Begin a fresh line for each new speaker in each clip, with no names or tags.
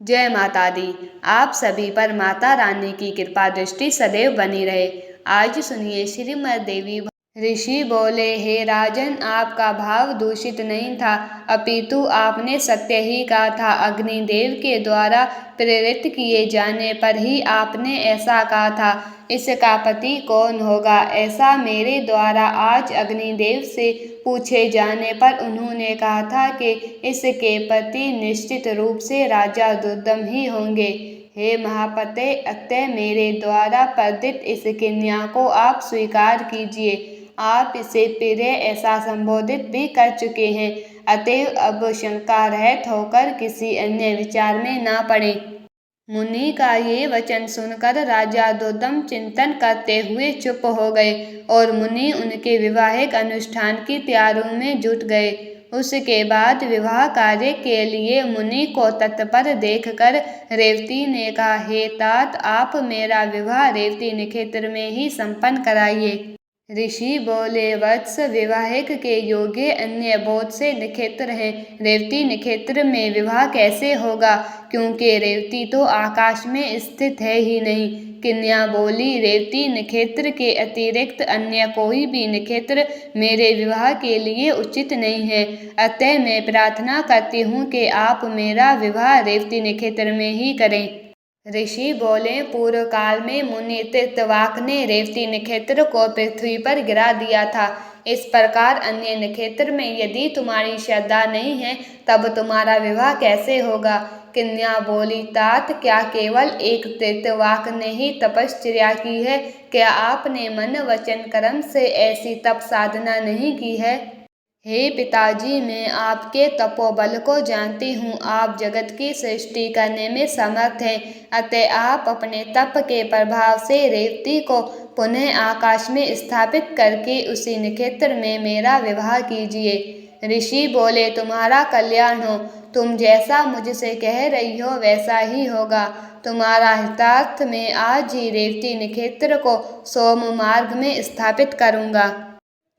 जय माता दी। आप सभी पर माता रानी की कृपा दृष्टि सदैव बनी रहे। आज सुनिए श्रीमद् देवी। ऋषि बोले, हे राजन, आपका भाव दूषित नहीं था, अपितु आपने सत्य ही कहा था। अग्निदेव के द्वारा प्रेरित किए जाने पर ही आपने ऐसा कहा था। इसका पति कौन होगा, ऐसा मेरे द्वारा आज अग्निदेव से पूछे जाने पर उन्होंने कहा था कि इसके पति निश्चित रूप से राजा दुर्दम ही होंगे। हे महापते, अतः मेरे द्वारा प्रदत्त इस कन्या को आप स्वीकार कीजिए। आप इसे पहले ऐसा संबोधित भी कर चुके हैं, अतएव अब शंका रहित होकर किसी अन्य विचार में ना पड़े। मुनि का ये वचन सुनकर राजा दुर्दम चिंतन करते हुए चुप हो गए और मुनि उनके विवाहिक अनुष्ठान की तैयारियों में जुट गए। उसके बाद विवाह कार्य के लिए मुनि को तत्पर देखकर रेवती ने कहा, हे तात, आप मेरा विवाह रेवती नक्षत्र में ही संपन्न कराइए। ऋषि बोले, वत्स, विवाहिक के योग्य अन्य बहुत से नक्षत्र हैं, रेवती नक्षत्र में विवाह कैसे होगा, क्योंकि रेवती तो आकाश में स्थित है ही नहीं। कन्या बोली, रेवती नक्षत्र के अतिरिक्त अन्य कोई भी नक्षत्र मेरे विवाह के लिए उचित नहीं है, अतः मैं प्रार्थना करती हूँ कि आप मेरा विवाह रेवती नक्षत्र में ही करें। ऋषि बोले, पूर्व काल में मुनि तीर्थवाक ने रेवती नक्षत्र को पृथ्वी पर गिरा दिया था। इस प्रकार अन्य नक्षत्र में यदि तुम्हारी श्रद्धा नहीं है, तब तुम्हारा विवाह कैसे होगा। कन्या बोली, तात, क्या केवल एक तीर्थवाक ने ही तपश्चर्या की है? क्या आपने मन वचन कर्म से ऐसी तप साधना नहीं की है? हे पिताजी, मैं आपके तपोबल को जानती हूँ। आप जगत की सृष्टि करने में समर्थ हैं, अतः आप अपने तप के प्रभाव से रेवती को पुनः आकाश में स्थापित करके उसी नक्षत्र में मेरा विवाह कीजिए। ऋषि बोले, तुम्हारा कल्याण हो। तुम जैसा मुझसे कह रही हो वैसा ही होगा। तुम्हारा हितार्थ मैं आज ही रेवती नक्षत्र को सोम मार्ग में स्थापित करूँगा।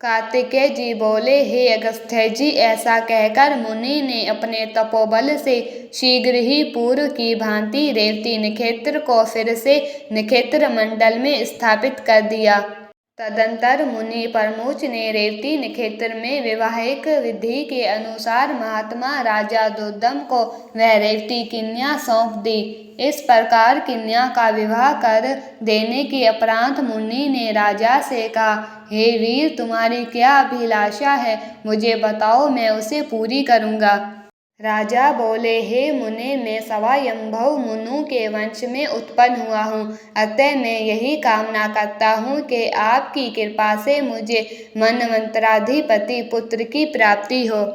कार्तिकेय जी बोले, हे अगस्त्य जी, ऐसा कहकर मुनि ने अपने तपोबल से शीघ्र ही पूर्व की भांति रेवती नक्षत्र को फिर से नक्षत्र मंडल में स्थापित कर दिया। तदंतर मुनि परमोच ने रेवती नक्षत्र में विवाहिक विधि के अनुसार महात्मा राजा दुर्दम को वह रेवती कन्या सौंप दी। इस प्रकार कन्या का विवाह कर देने के उपरांत मुनि ने राजा से कहा, हे वीर, तुम्हारी क्या अभिलाषा है, मुझे बताओ, मैं उसे पूरी करूँगा। राजा बोले, हे मुने, मैं स्वयंभव मुनु के वंश में उत्पन्न हुआ हूँ, अतः मैं यही कामना करता हूँ कि आपकी कृपा से मुझे मनवंतराधिपति पुत्र की प्राप्ति हो।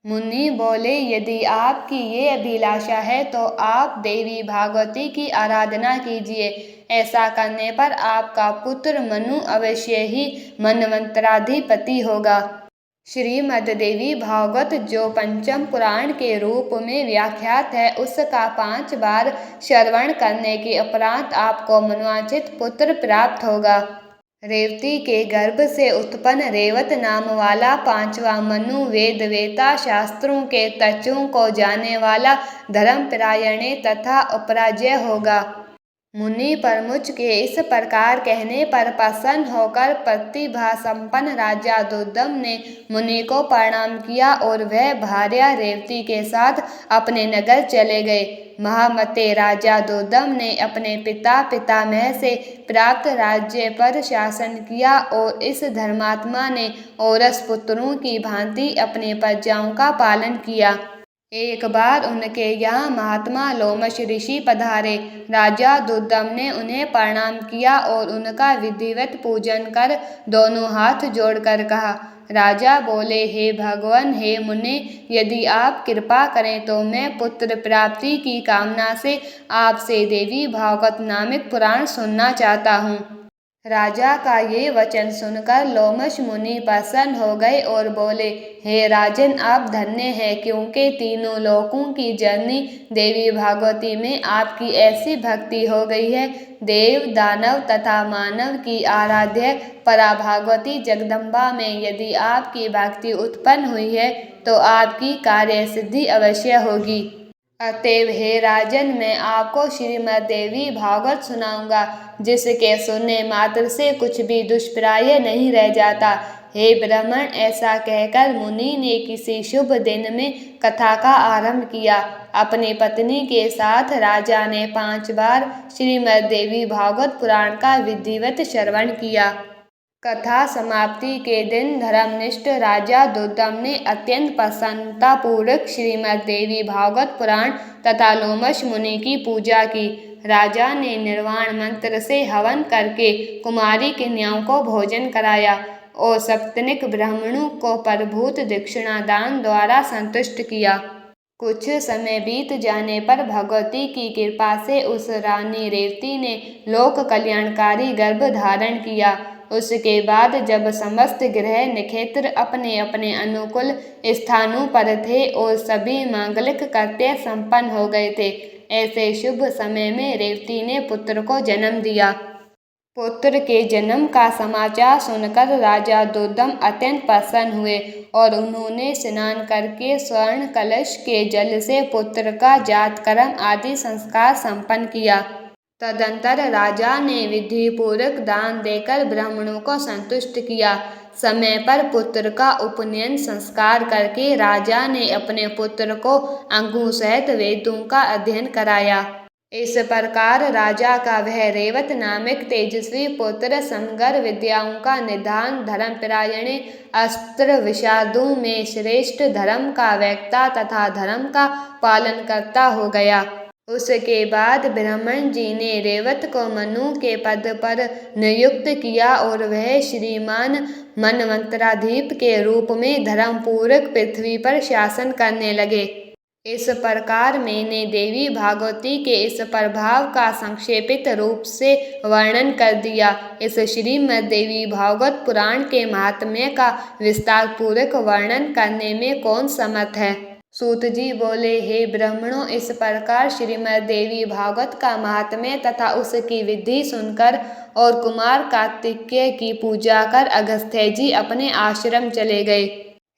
मुनि बोले, यदि आपकी ये अभिलाषा है तो आप देवी भागवती की आराधना कीजिए। ऐसा करने पर आपका पुत्र मनु अवश्य ही मनवंतराधिपति होगा। श्रीमद् देवी भागवत, जो पंचम पुराण के रूप में व्याख्यात है, उसका 5 बार श्रवण करने के उपरांत आपको मनवांछित पुत्र प्राप्त होगा। रेवती के गर्भ से उत्पन्न रेवत नाम वाला 5वां मनु वेद वेता, शास्त्रों के तत्वों को जानने वाला, धर्मपरायण तथा अपराजय होगा। मुनि परमुच के इस प्रकार कहने पर प्रसन्न होकर प्रतिभा संपन्न राजा दुर्दम ने मुनि को प्रणाम किया और वह भार्या रेवती के साथ अपने नगर चले गए। महामते राजा दुर्दम ने अपने पिता पितामह से प्राप्त राज्य पर शासन किया और इस धर्मात्मा ने औरस पुत्रों की भांति अपनी प्रजाओं का पालन किया। एक बार उनके यहाँ महात्मा लोमश ऋषि पधारे। राजा दुर्दम ने उन्हें प्रणाम किया और उनका विधिवत पूजन कर दोनों हाथ जोड़कर कहा। राजा बोले, हे भगवान, हे मुने, यदि आप कृपा करें तो मैं पुत्र प्राप्ति की कामना से आपसे देवी भागवत नामक पुराण सुनना चाहता हूँ। राजा का ये वचन सुनकर लोमश मुनि प्रसन्न हो गए और बोले, हे राजन, आप धन्य हैं, क्योंकि तीनों लोकों की जननी देवी भागवती में आपकी ऐसी भक्ति हो गई है। देव, दानव तथा मानव की आराध्य परा भागवती जगदम्बा में यदि आपकी भक्ति उत्पन्न हुई है तो आपकी कार्य सिद्धि अवश्य होगी। अतएव हे राजन, मैं आपको श्रीमद् देवी भागवत सुनाऊंगा, जिसके सुनने मात्र से कुछ भी दुष्प्राय नहीं रह जाता। हे ब्राह्मण, ऐसा कहकर मुनि ने किसी शुभ दिन में कथा का आरंभ किया। अपनी पत्नी के साथ राजा ने 5 बार श्रीमद् देवी भागवत पुराण का विधिवत श्रवण किया। कथा समाप्ति के दिन धर्मनिष्ठ राजा दुर्दम ने अत्यंत प्रसन्नतापूर्वक श्रीमद् देवी भागवत पुराण तथा लोमश मुनि की पूजा की। राजा ने निर्वाण मंत्र से हवन करके कुमारी कन्याओं को भोजन कराया और सप्तनिक ब्राह्मणों को प्रभूत दक्षिणा दान द्वारा संतुष्ट किया। कुछ समय बीत जाने पर भगवती की कृपा से उस रानी रेवती ने लोक कल्याणकारी गर्भ धारण किया। उसके बाद जब समस्त ग्रह नक्षत्र अपने अपने अनुकूल स्थानों पर थे और सभी मांगलिक कर्तव्य संपन्न हो गए थे, ऐसे शुभ समय में रेवती ने पुत्र को जन्म दिया। पुत्र के जन्म का समाचार सुनकर राजा दुर्दम अत्यंत प्रसन्न हुए और उन्होंने स्नान करके स्वर्ण कलश के जल से पुत्र का जातकर्म आदि संस्कार संपन्न किया। तदंतर राजा ने विधि पूर्वक दान देकर ब्राह्मणों को संतुष्ट किया। समय पर पुत्र का उपनयन संस्कार करके राजा ने अपने पुत्र को अंगों सहित वेदों का अध्ययन कराया। इस प्रकार राजा का वह रेवत नामक तेजस्वी पुत्र समग्र विद्याओं का निधान, धर्मपरायण, अस्त्र विशारदों में श्रेष्ठ, धर्म का वक्ता तथा धर्म का पालन करता हो गया। उसके बाद ब्राह्मण जी ने रेवत को मनु के पद पर नियुक्त किया और वह श्रीमान मनवंतराधिप के रूप में धर्मपूर्वक पृथ्वी पर शासन करने लगे। इस प्रकार मैंने देवी भागवती के इस प्रभाव का संक्षेपित रूप से वर्णन कर दिया। इस श्रीमद् देवी भागवत पुराण के महात्म्य का विस्तार पूर्वक वर्णन करने में कौन समर्थ है। सूत जी बोले, हे ब्राह्मणों, इस प्रकार श्रीमद् देवी भागवत का महात्म्य तथा उसकी विधि सुनकर और कुमार कार्तिकेय की पूजा कर अगस्त्य जी अपने आश्रम चले गए।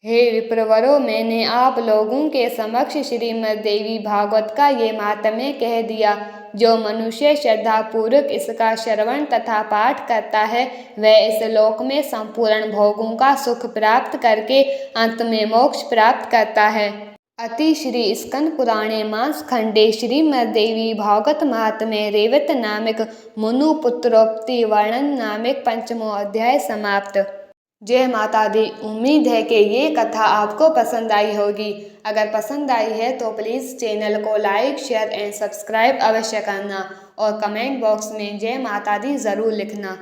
हे विप्रवरों, मैंने आप लोगों के समक्ष श्रीमद् देवी भागवत का ये महात्म्य कह दिया। जो मनुष्य श्रद्धापूर्वक इसका श्रवण तथा पाठ करता है, वह इस लोक में संपूर्ण भोगों का सुख प्राप्त करके अंत में मोक्ष प्राप्त करता है। अति श्री स्कंद पुराणे मांस खंडे श्रीमद् देवी भागवत महात्म्य रेवत नामक मनु पुत्रोक्ति वर्णन नामक 5वां अध्याय समाप्त। जय माता दी। उम्मीद है कि ये कथा आपको पसंद आई होगी। अगर पसंद आई है तो प्लीज़ चैनल को लाइक, शेयर एंड सब्सक्राइब अवश्य करना और कमेंट बॉक्स में जय माता दी ज़रूर लिखना।